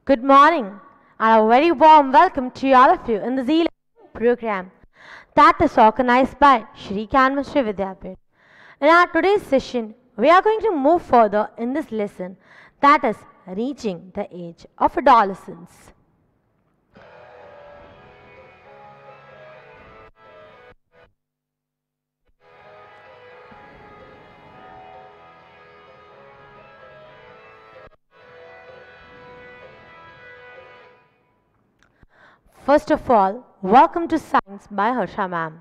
Good morning and a very warm welcome to all of you in the Z program that is organized by Shri Kanmashri Vidyapit. In our today's session, we are going to move further in this lesson that is reaching the age of adolescence. First of all, welcome to Science by Harsha ma'am.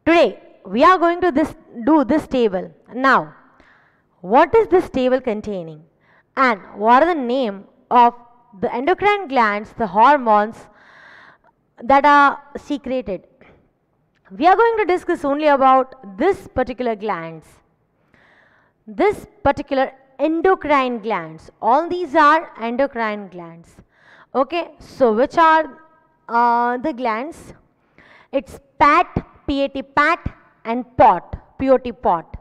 Today, we are going to do this table. Now, what is this table containing? And what are the name of the endocrine glands, the hormones that are secreted? We are going to discuss only about this particular glands. This particular endocrine glands. All these are endocrine glands. Okay, so which are the glands? It's PAT, PAT and POT, POT.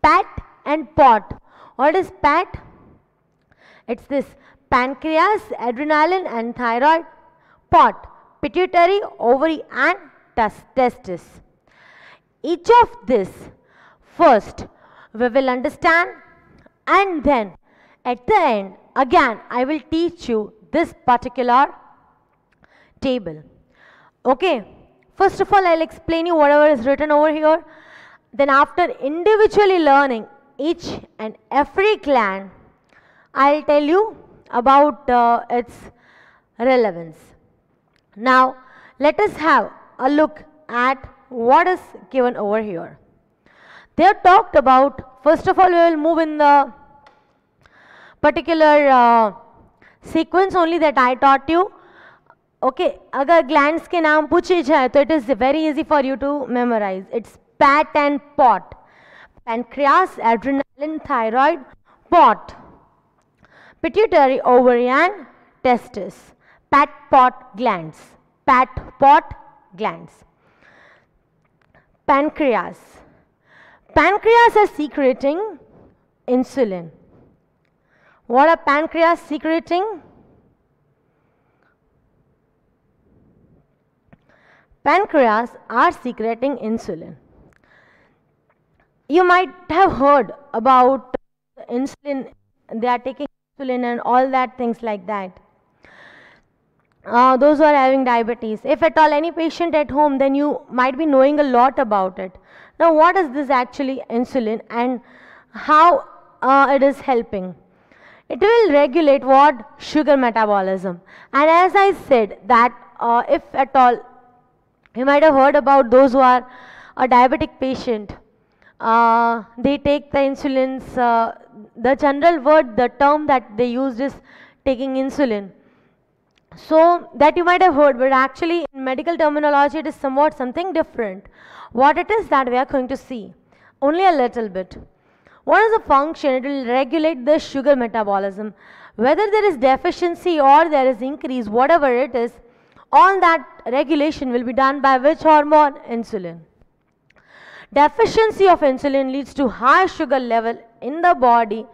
PAT and POT. What is PAT? It's this pancreas, adrenaline and thyroid. POT, pituitary, ovary and testis. Each of this first we will understand, and then at the end again I will teach you this particular table. Okay, first of all I'll explain you whatever is written over here. Then after individually learning each and every gland, I'll tell you about its relevance. Now let us have a look at what is given over here. They are talked about, first of all we will move in the particular sequence only that I taught you. Okay, अगर glands के नाम पूछे जाए तो it is very easy for you to memorize. It's PAT and POT. Pancreas, adrenaline, thyroid, POT. Pituitary, ovary and testis. PAT, POT glands. PAT, POT glands. Pancreas. Pancreas is secreting insulin. What are pancreas secreting? Pancreas are secreting insulin. You might have heard about insulin, they are taking insulin and all that things like that. Those who are having diabetes, if at all any patient at home, then you might be knowing a lot about it. Now what is this actually insulin and how it is helping? It will regulate what? Sugar metabolism. And as I said that if at all you might have heard about those who are a diabetic patient, they take the insulins, the general word, the term that they used is taking insulin. So that you might have heard, but actually in medical terminology it is somewhat something different. What it is that we are going to see, only a little bit. What is the function? It will regulate the sugar metabolism. Whether there is deficiency or there is increase, whatever it is, all that regulation will be done by which hormone? Insulin. Deficiency of insulin leads to high sugar level in the body,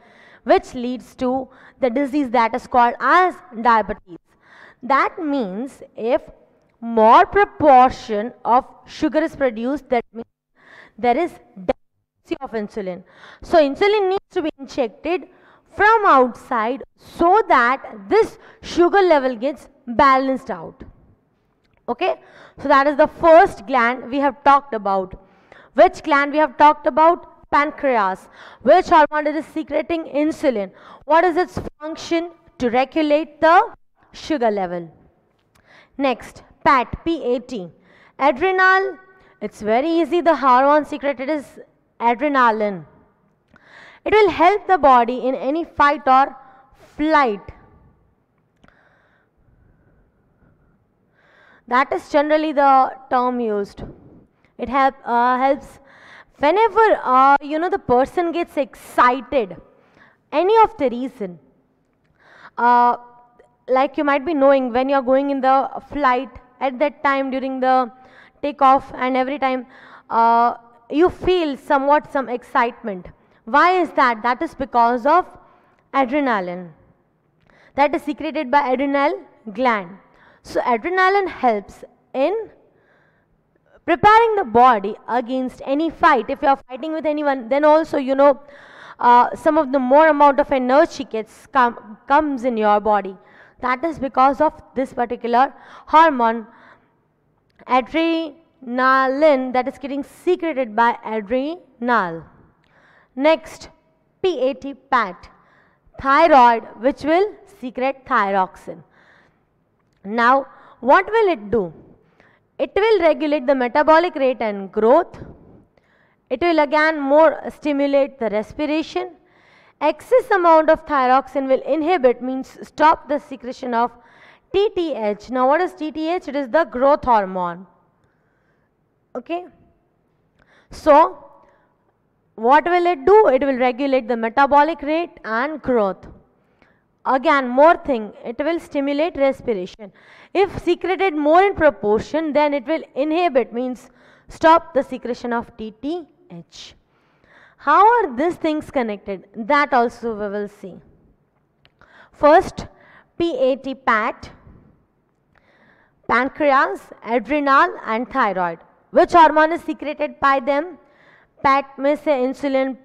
which leads to the disease that is called as diabetes. That means if more proportion of sugar is produced, that means there is deficiency of insulin. So insulin needs to be injected from outside so that this sugar level gets balanced out. Okay, so that is the first gland we have talked about. Which gland we have talked about? Pancreas. Which hormone is secreting insulin? What is its function? To regulate the sugar level. Next, PAT, P-A-T. Adrenal. It's very easy. The hormone secreted is adrenaline. It will help the body in any fight or flight. That is generally the term used. It helps whenever the person gets excited, any of the reason. Like you might be knowing when you are going in the flight, at that time during the takeoff and every time you feel somewhat some excitement. Why is that? That is because of adrenaline. that is secreted by adrenal gland. So adrenaline helps in preparing the body against any fight. If you are fighting with anyone, then also some of the more amount of energy comes in your body. That is because of this particular hormone adrenaline that is getting secreted by adrenal. Next, PAT, thyroid, which will secrete thyroxine. Now, what will it do? It will regulate the metabolic rate and growth. It will again more stimulate the respiration. Excess amount of thyroxine will inhibit, means stop the secretion of TTH. Now what is TTH? It is the growth hormone. Okay. So what will it do? It will regulate the metabolic rate and growth. Again, more thing, it will stimulate respiration. If secreted more in proportion, then it will inhibit, means stop the secretion of TTH. How are these things connected? That also we will see. First, PAT, pancreas, adrenal and thyroid. Which hormone is secreted by them? PAT means insulin,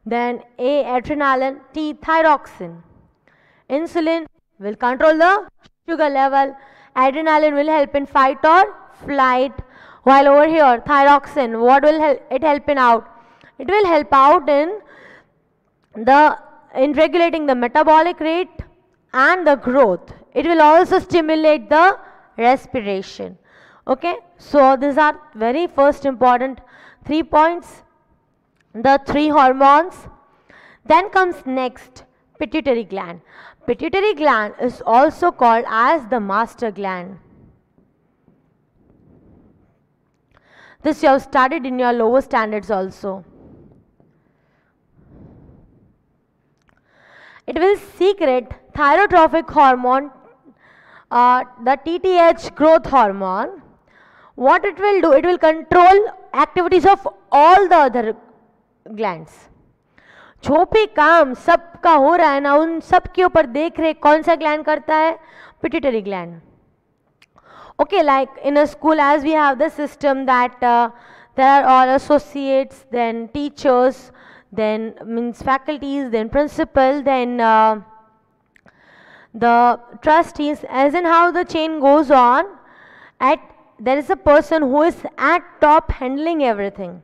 then A, adrenaline, T, thyroxine. Insulin will control the sugar level, adrenaline will help in fight or flight, while over here thyroxine, what will it help in out? It will help out in regulating the metabolic rate and the growth. It will also stimulate the respiration. Okay, so these are very first important 3 points, the 3 hormones. Then comes next, pituitary gland. Pituitary gland is also called as the master gland. This you have studied in your lower standards also. It will secrete thyrotrophic hormone, the TTH growth hormone. What it will do? It will control activities of all the other glands. जो भी काम सबका हो रहा है ना, उन सब के ऊपर देख रेख कौन सा ग्लैंड करता है? Pituitary gland. Okay, like in a school, as we have the system that there are all associates, then teachers, then means faculties, then principal, then the trustees, as in how the chain goes on. There is a person who is at top handling everything.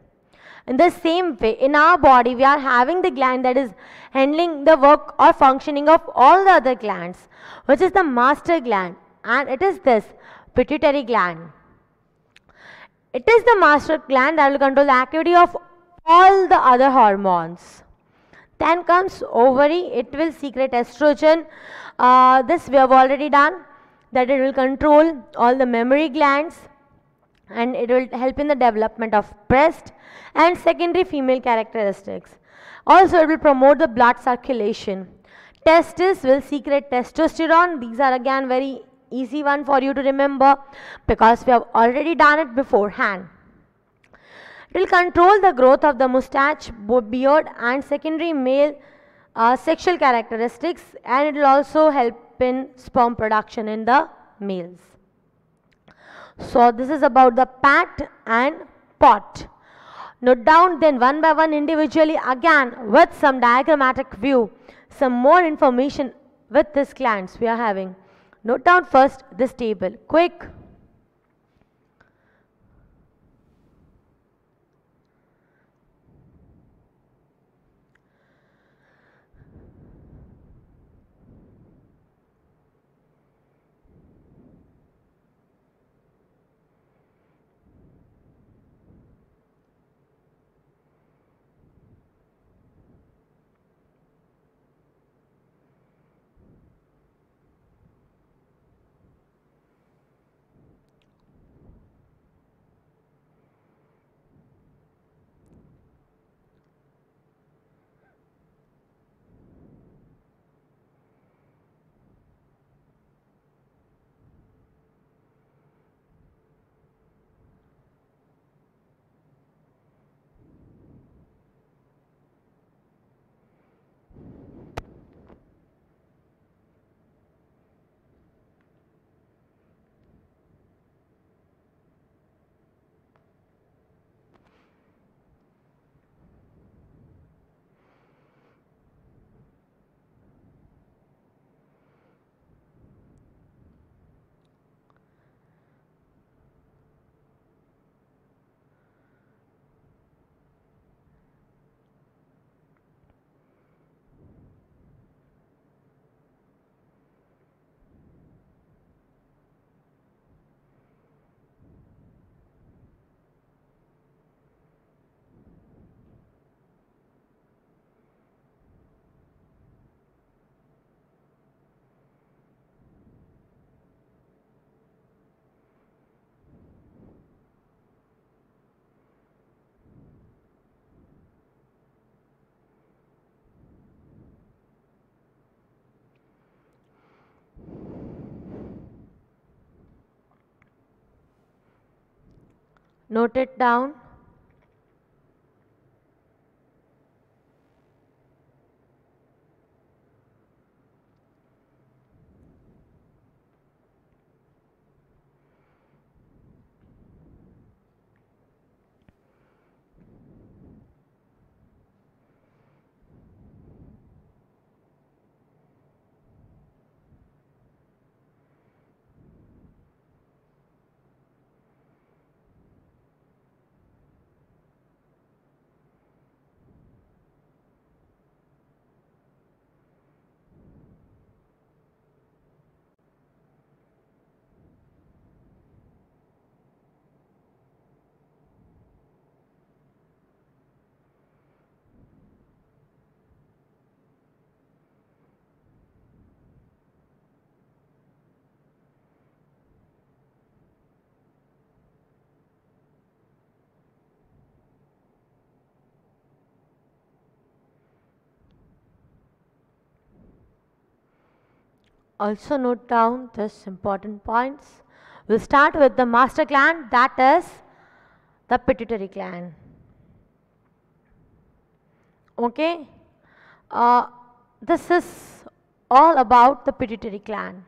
In the same way, in our body, we are having the gland that is handling the work or functioning of all the other glands, which is the master gland, and it is this pituitary gland. It is the master gland that will control the activity of all the other hormones. Then comes ovary. It will secrete estrogen. This we have already done, that it will control all the mammary glands and it will help in the development of breast and secondary female characteristics. Also it will promote the blood circulation. Testis will secrete testosterone. These are again very easy one for you to remember because we have already done it beforehand. It will control the growth of the mustache, beard and secondary male sexual characteristics, and it will also help in sperm production in the males. So this is about the PAT and POT. Note down then one by one individually again with some diagrammatic view, some more information with these glands we are having. Note down first this table, quick. Note it down. Also note down this important points. We'll start with the master gland, that is the pituitary gland. Okay, uh, this is all about the pituitary gland.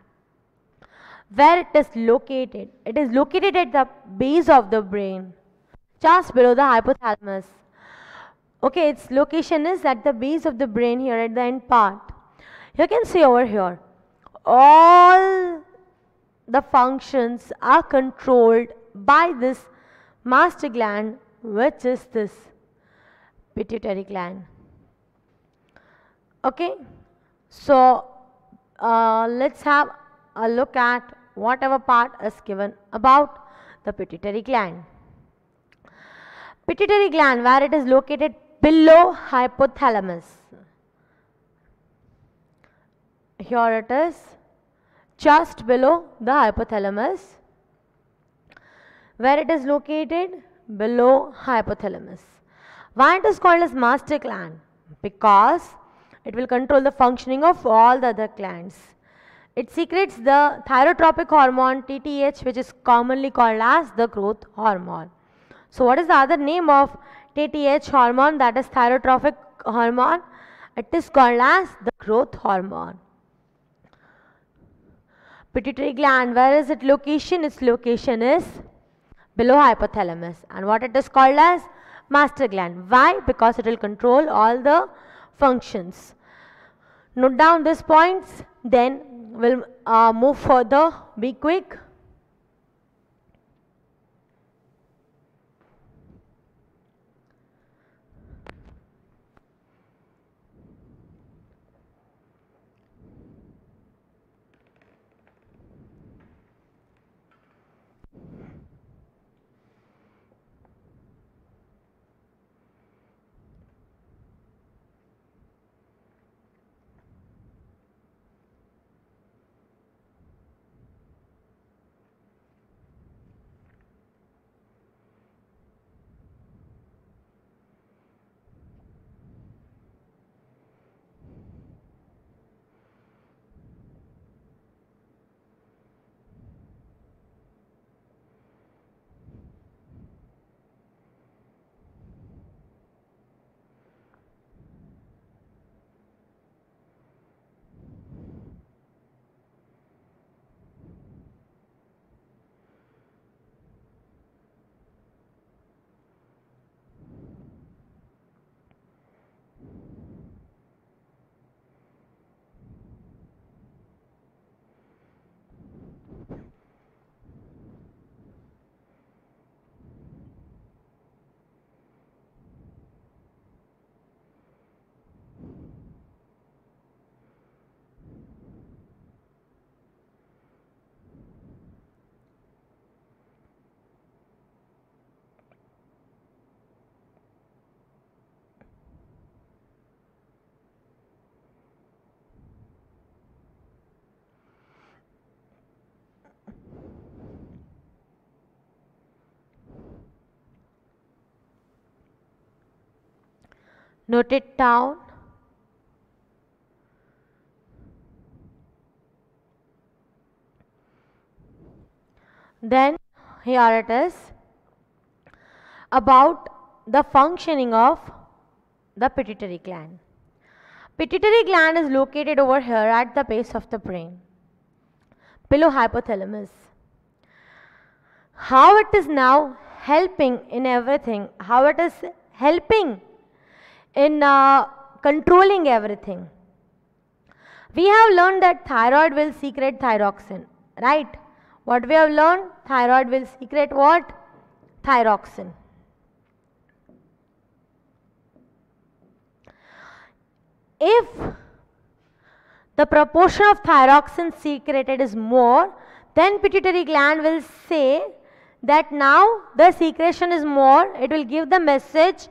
Where it is located? It is located at the base of the brain, just below the hypothalamus. Okay, its location is at the base of the brain here at the end part. You can see over here, all the functions are controlled by this master gland, which is this pituitary gland. Okay, so let's have a look at whatever part is given about the pituitary gland. Pituitary gland, where it is located below hypothalamus. Here it is, just below the hypothalamus. Where it is located? Below hypothalamus. Why it is called as master gland? Because it will control the functioning of all the other glands. It secretes the thyrotropic hormone TTH, which is commonly called as the growth hormone. So what is the other name of TTH hormone, that is thyrotropic hormone? It is called as the growth hormone. Pituitary gland, where is its location? Its location is below hypothalamus. And what it is called as? Master gland. Why? Because it will control all the functions. Note down these points, then we'll move further. Be quick. Note it down. Then here it is. about the functioning of the pituitary gland. Pituitary gland is located over here at the base of the brain, below hypothalamus. How it is now helping in everything, how it is helping in controlling everything. We have learned that thyroid will secrete thyroxine, right? What we have learned? Thyroid will secrete what? Thyroxine. If the proportion of thyroxine secreted is more, then pituitary gland will say that now the secretion is more, it will give the message,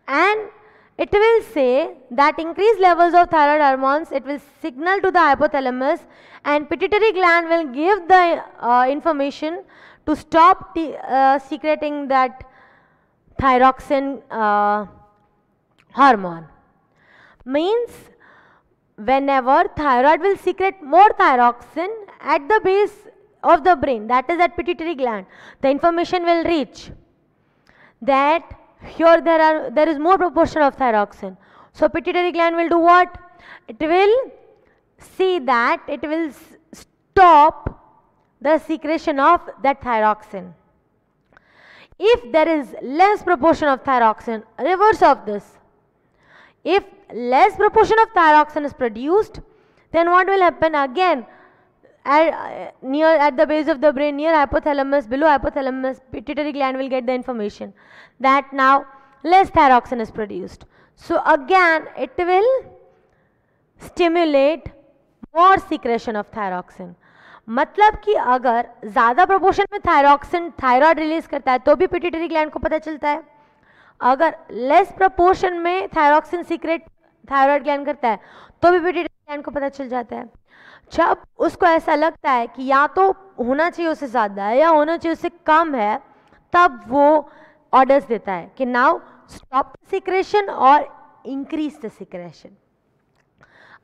and it will say that increased levels of thyroid hormones, it will signal to the hypothalamus, and pituitary gland will give the information to stop secreting that thyroxine hormone. Means whenever thyroid will secrete more thyroxine at the base of the brain, that is at pituitary gland, the information will reach that here there is more proportion of thyroxine. So pituitary gland will do what? It will see that it will stop the secretion of that thyroxine. If there is less proportion of thyroxine, reverse of this. If less proportion of thyroxine is produced, then what will happen again? At the base of the brain, near hypothalamus, below hypothalamus, pituitary gland will get the information that now less thyroxine is produced. So again it will stimulate more secretion of thyroxine. मतलब कि अगर ज़्यादा proportion में thyroid release करता है तो भी pituitary gland को पता चलता है, अगर लेस प्रोपोर्शन में थायरॉक्सिन सीक्रेट थायराइड ग्लैंड करता है तो भी पिट्यूटरी ग्लैंड को पता चल जाता है. जब उसको ऐसा लगता है कि या तो होना चाहिए उससे ज़्यादा है या होना चाहिए उससे कम है, तब वो ऑर्डर्स देता है कि नाउ स्टॉप द सिक्रेशन और increase the secretion.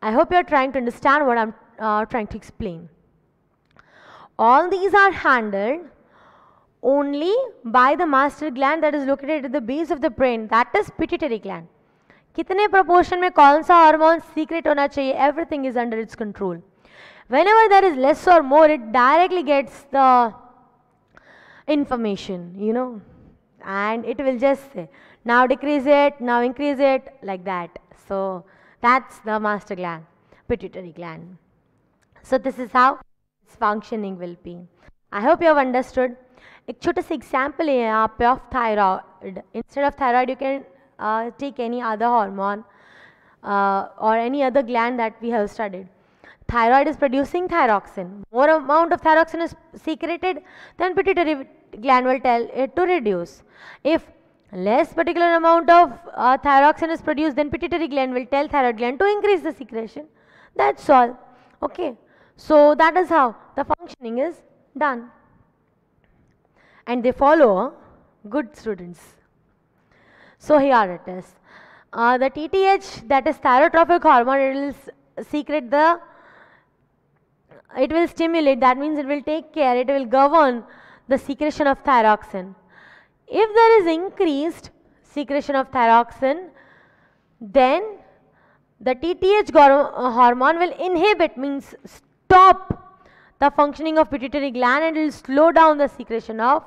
I hope you are trying to understand what I am trying to explain. All these are handled only by the master gland that is located at the base of the brain, that is pituitary gland. कितने proportion में कौन सा hormone secret होना चाहिए, everything is under its control. Whenever there is less or more, it directly gets the information, you know, and it will just say now decrease it, now increase it, like that. So that's the master gland, pituitary gland. So this is how its functioning will be. I hope you have understood. एक छोटा सा example है यहाँ पे of thyroid. Instead of thyroid, you can take any other hormone or any other gland that we have studied. Thyroid is producing thyroxine. More amount of thyroxine is secreted, then pituitary gland will tell it to reduce. If less particular amount of thyroxine is produced, then pituitary gland will tell thyroid gland to increase the secretion. That's all. Okay. So that is how the functioning is done. And they follow good students. So here it is. The TTH, that is thyrotrophic hormone, it will secrete the, it will stimulate, that means it will take care, it will govern the secretion of thyroxine. If there is increased secretion of thyroxine, then the TTH hormone will inhibit, means stop the functioning of pituitary gland, and it will slow down the secretion of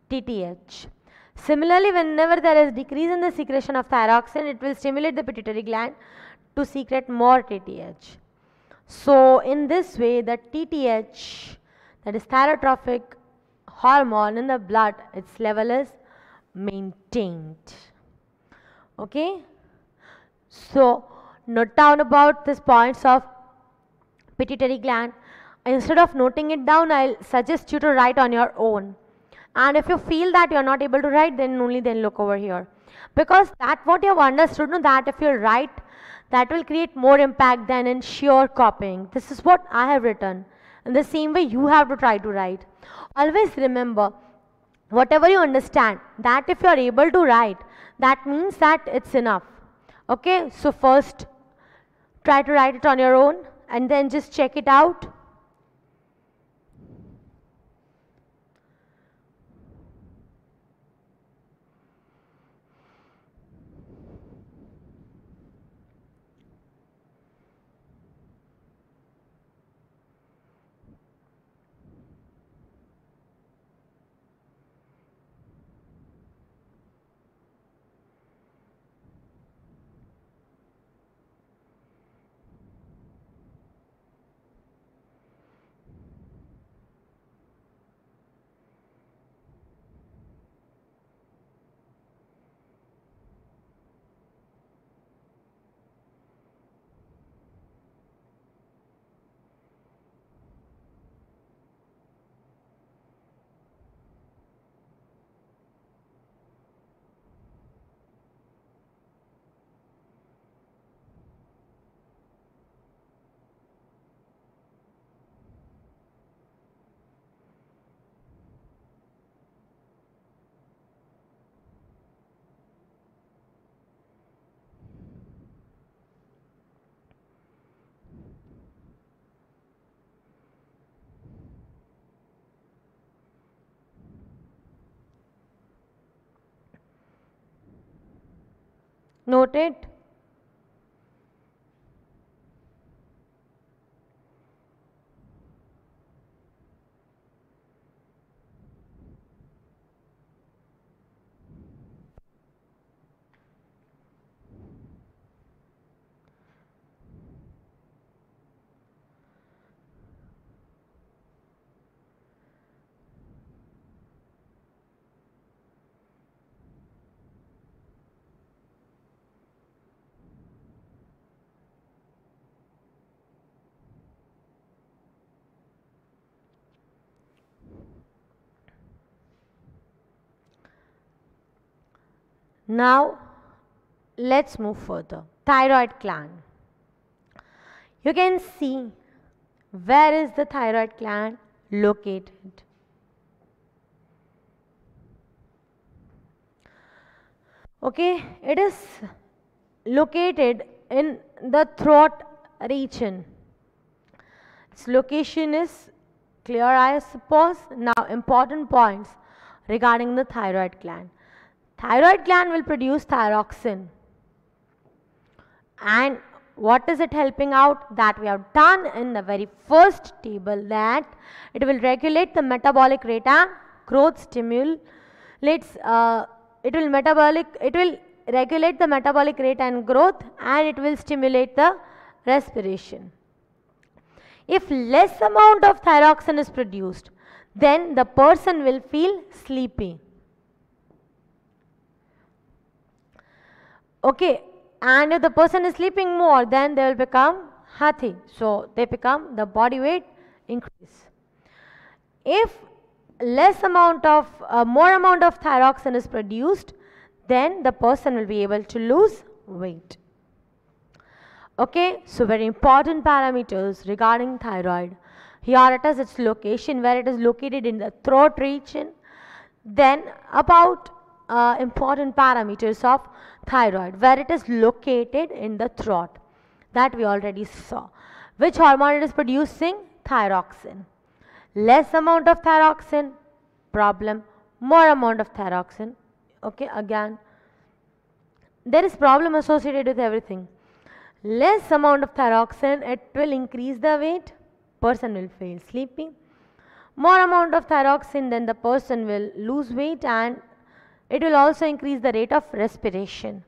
TTH. Similarly, whenever there is decrease in the secretion of thyroxine, it will stimulate the pituitary gland to secrete more TTH. So in this way, the TTH, that is thyrotrophic hormone in the blood, its level is maintained. Okay. So note down about these points of pituitary gland. Instead of noting it down, I'll suggest you to write on your own. And if you feel that you are not able to write, then only then look over here. Because that what you have understood, no, that if you write, that will create more impact than in sheer copying. This is what I have written. In the same way, you have to try to write. Always remember, whatever you understand, that if you are able to write, that means that it's enough. Okay, so first try to write it on your own and then just check it out. Note it. Now let's move further. Thyroid gland. You can see where is the thyroid gland located. Okay, it is located in the throat region. Its location is clear, I suppose. Now, important points regarding the thyroid gland. Thyroid gland will produce thyroxine. And what is it helping out? That we have done in the very first table, that it will regulate the metabolic rate and growth stimulates it will regulate the metabolic rate and growth, and it will stimulate the respiration. If less amount of thyroxine is produced, then the person will feel sleepy. Okay, and if the person is sleeping more, then they will become hathi. So they become the body weight increase. If more amount of thyroxine is produced, then the person will be able to lose weight. Okay, so very important parameters regarding thyroid. Here it is its location, where it is located in the throat region. Then about important parameters of thyroid, where it is located in the throat, that we already saw. Which hormone it is producing? Thyroxine. Less amount of thyroxine, problem. More amount of thyroxine, okay, again there is problem associated with everything. Less amount of thyroxine, it will increase the weight, person will feel sleepy. More amount of thyroxine, then the person will lose weight, and it will also increase the rate of respiration.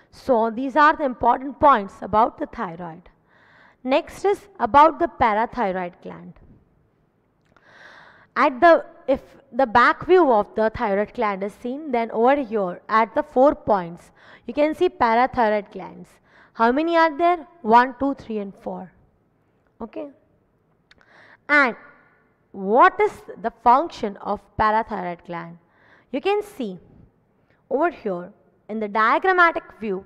So these are the important points about the thyroid. Next is about the parathyroid gland. If the back view of the thyroid gland is seen, then over here at the 4 points you can see parathyroid glands. How many are there? 1, 2, 3 and 4. Okay. And what is the function of parathyroid gland? You can see over here in the diagrammatic view,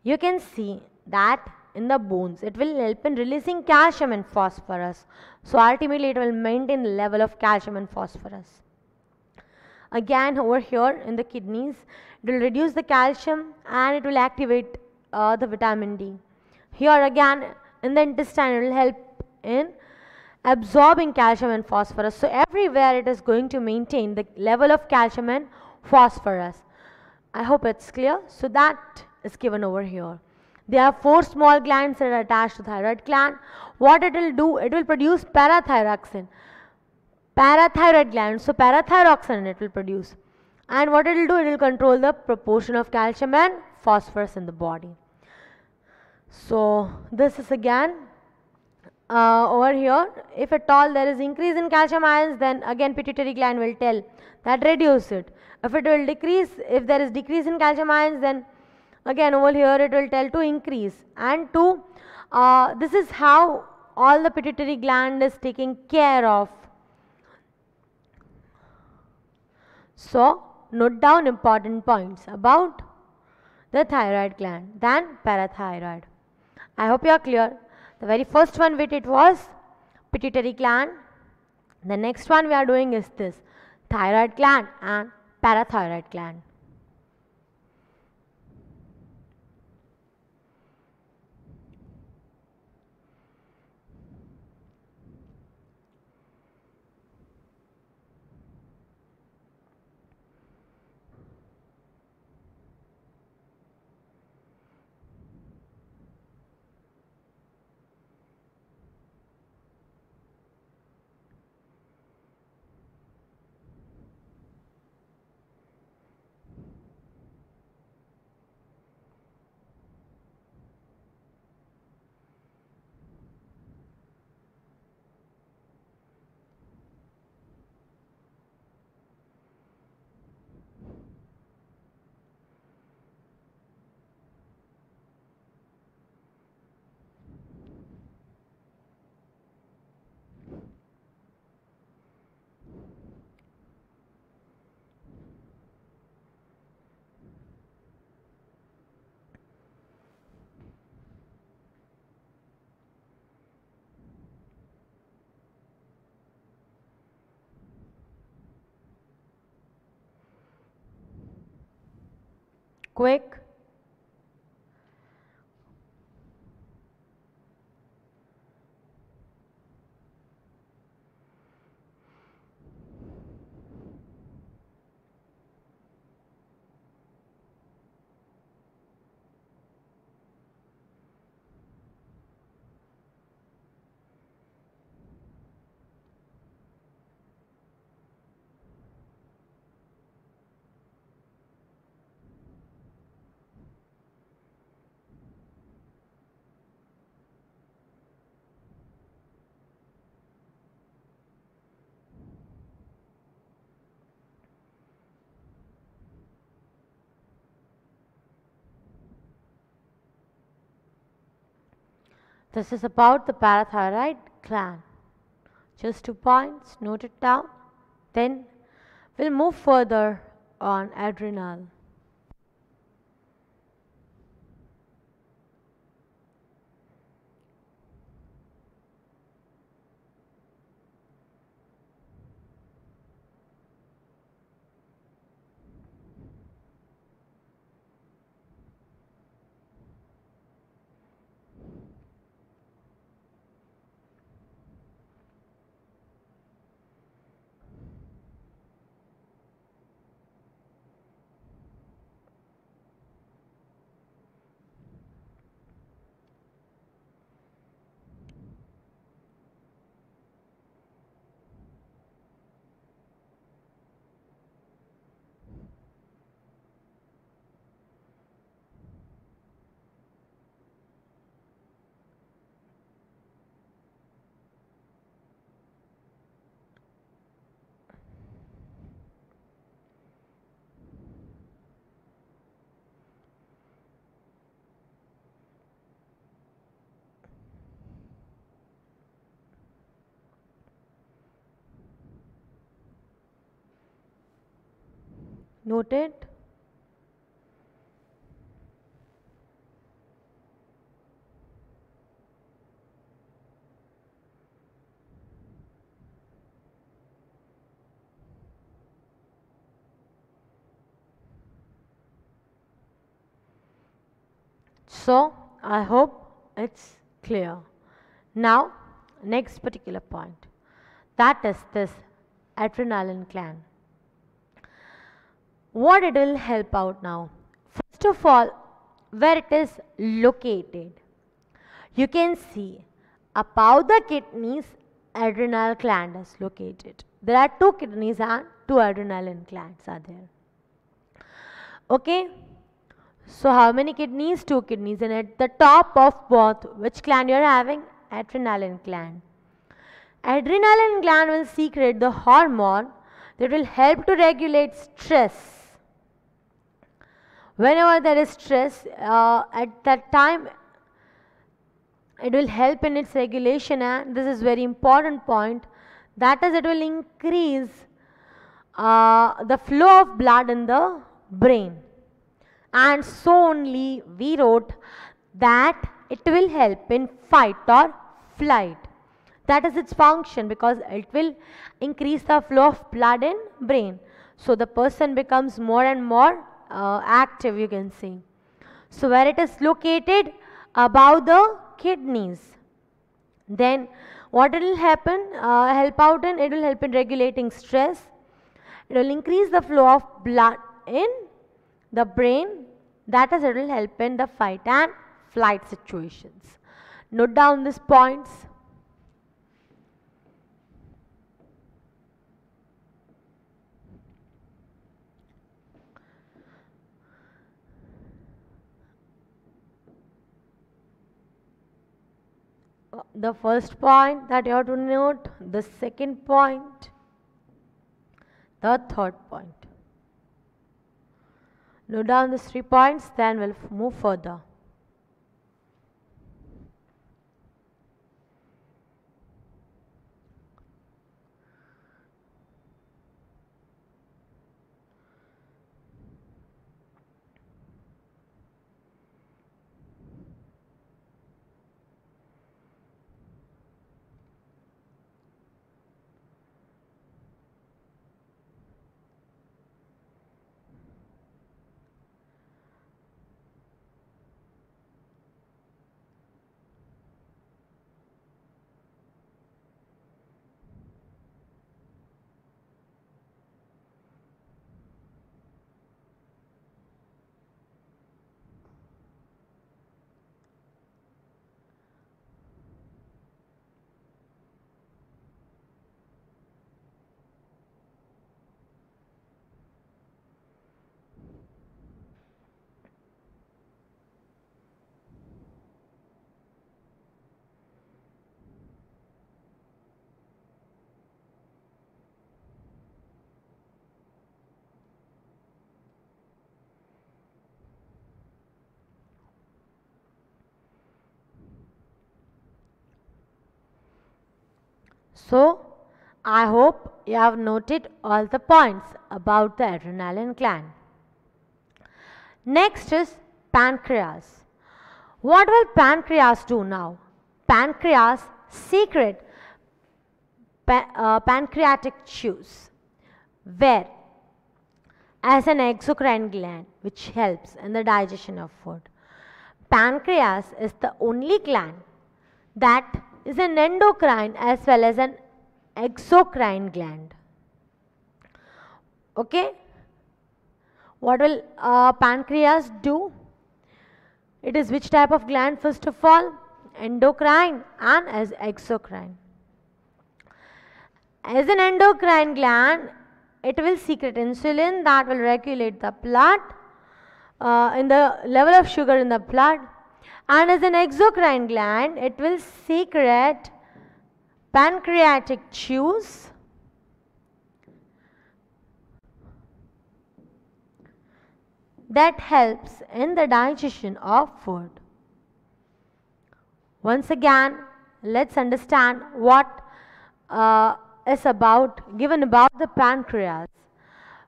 you can see that in the bones it will help in releasing calcium and phosphorus. So ultimately it will maintain the level of calcium and phosphorus. Again over here in the kidneys, it will reduce the calcium and it will activate the vitamin D. Here again in the intestine, it will help in absorbing calcium and phosphorus. So everywhere it is going to maintain the level of calcium and phosphorus. I hope it's clear. So that is given over here. There are 4 small glands that are attached to thyroid gland. What it will do? It will produce parathyroxine. Parathyroid gland. So parathyroxine it will produce. And what it will do? It will control the proportion of calcium and phosphorus in the body. So this is again over here. If at all there is increase in calcium ions, then again pituitary gland will tell that reduce it. If it will decrease, if there is decrease in calcium ions, then again over here it will tell to increase. And to this is how all the pituitary gland is taking care of. So note down important points about the thyroid gland, then parathyroid. I hope you are clear. The very first one with it was pituitary gland. The next one we are doing is this thyroid gland and parathyroid gland. Quick. This is about the parathyroid gland. Just 2 points, note it down. Then we'll move further on adrenal. Noted. So I hope it's clear. Now, next particular point, that is this adrenaline gland. What it will help out now? First of all, where it is located. You can see above the kidneys, adrenal gland is located. There are 2 kidneys and 2 adrenaline glands are there. Okay. So how many kidneys? 2 kidneys, and at the top of both, which gland you are having? Adrenaline gland. Adrenaline gland will secrete the hormone that will help to regulate stress. Whenever there is stress, at that time it will help in its regulation, and this is very important point, that is it will increase the flow of blood in the brain. And so only we wrote that it will help in fight or flight. That is its function, because it will increase the flow of blood in brain. So the person becomes more and more active, you can see. So where it is located? Above the kidneys. Then what it will happen? Help out in? It will help in regulating stress. It will increase the flow of blood in the brain. That is, it will help in the fight and flight situations. Note down these points. The first point that you have to note, the second point, the third point. Note down these 3 points, then we'll move further. So, I hope you have noted all the points about the adrenaline gland. Next is pancreas. What will pancreas do now? Pancreas secrete pancreatic juice, where as an exocrine gland which helps in the digestion of food. Pancreas is the only gland that is an endocrine as well as an exocrine gland. Okay, what will pancreas do? It is which type of gland? First of all, endocrine and as exocrine. As an endocrine gland, it will secrete insulin that will regulate the blood in the level of sugar in the blood, and as an exocrine gland, it will secrete pancreatic juice that helps in the digestion of food. Once again, let's understand what is given about the pancreas.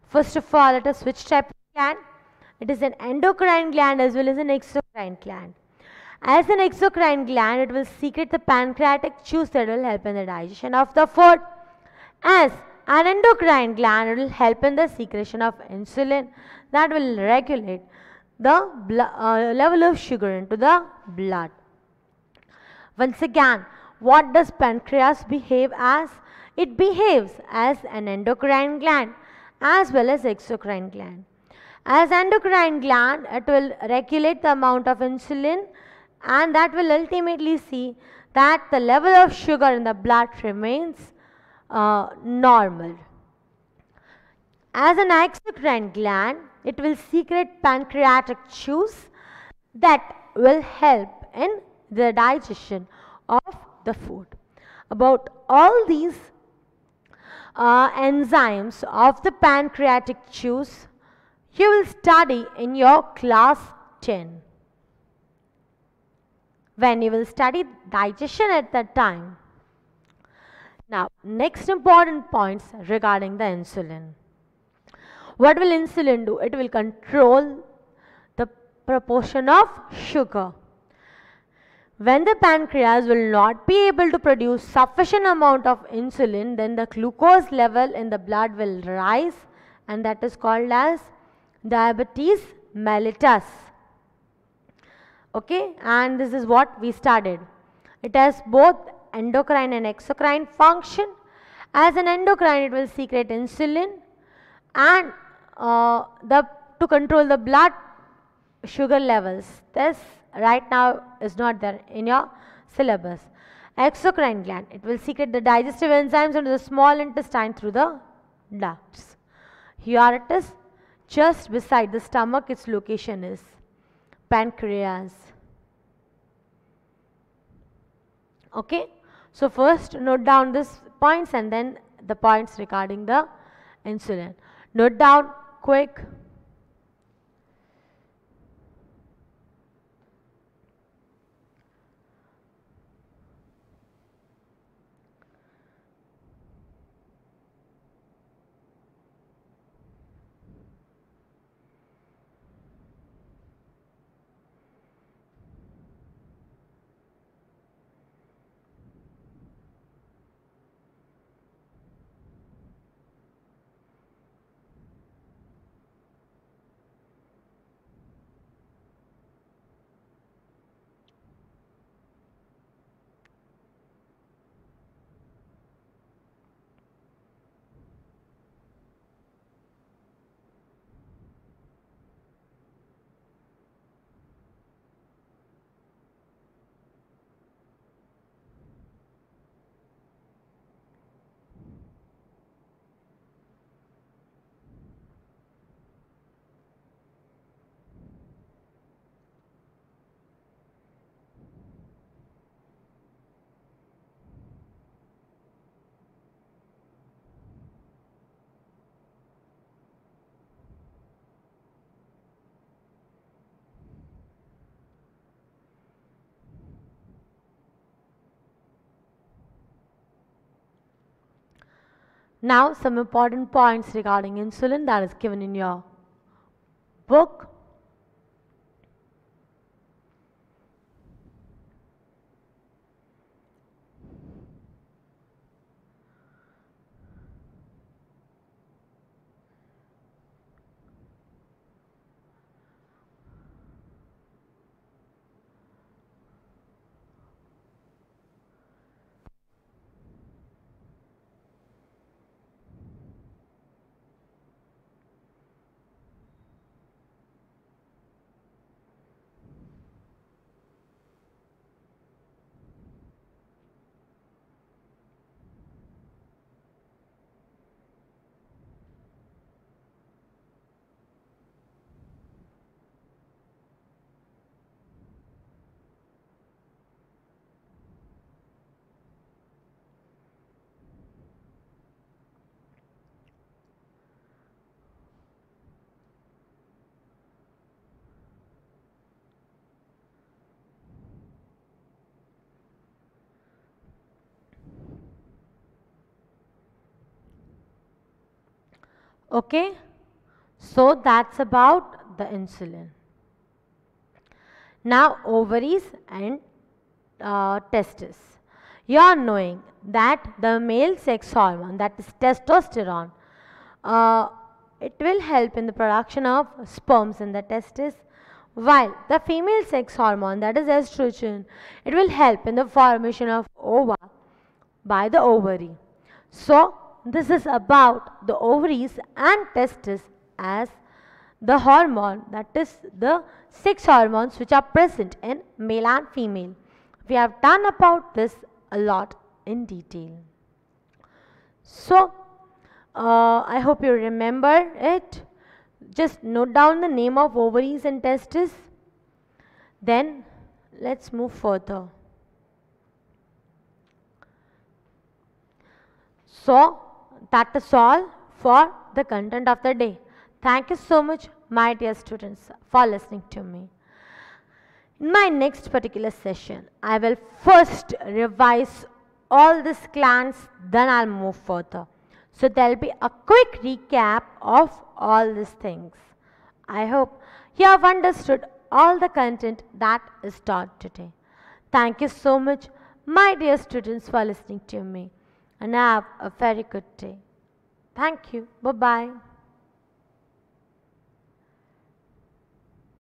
First of all, let us which type of gland? It is an endocrine gland as well as an exocrine gland. As an exocrine gland, it will secrete the pancreatic juice that will help in the digestion of the food. As an endocrine gland, it will help in the secretion of insulin that will regulate the level of sugar into the blood. Once again, what does pancreas behave as? It behaves as an endocrine gland as well as exocrine gland. As endocrine gland, it will regulate the amount of insulin, and that will ultimately see that the level of sugar in the blood remains normal. As an exocrine gland, it will secrete pancreatic juice that will help in the digestion of the food. About all these enzymes of the pancreatic juice, you will study in your class 10, when you will study digestion at that time. Now, next important points regarding the insulin. What will insulin do? It will control the proportion of sugar. When the pancreas will not be able to produce sufficient amount of insulin, then the glucose level in the blood will rise, and that is called as diabetes mellitus. Okay, and this is what we studied. It has both endocrine and exocrine function. As an endocrine, it will secrete insulin and to control the blood sugar levels. This right now is not there in your syllabus. Exocrine gland, it will secrete the digestive enzymes into the small intestine through the ducts. Here it is, just beside the stomach, its location is pancreas. Okay, so first note down these points and then the points regarding the insulin. Note down quick. Now some important points regarding insulin that is given in your book. Okay, so that's about the insulin. Now ovaries and testes. You are knowing that the male sex hormone, that is testosterone, uh, it will help in the production of sperms in the testes, while the female sex hormone, that is estrogen, it will help in the formation of ova by the ovary. So this is about the ovaries and testes as the hormone, that is the sex hormones which are present in male and female. We have done about this a lot in detail. So I hope you remember it. Just note down the name of ovaries and testes. Then let's move further. So that is all for the content of the day. Thank you so much, my dear students, for listening to me. In my next particular session, I will first revise all these glands, then I'll move further. So there will be a quick recap of all these things. I hope you have understood all the content that is taught today. Thank you so much, my dear students, for listening to me, and have a very good day. Thank you. Bye-bye.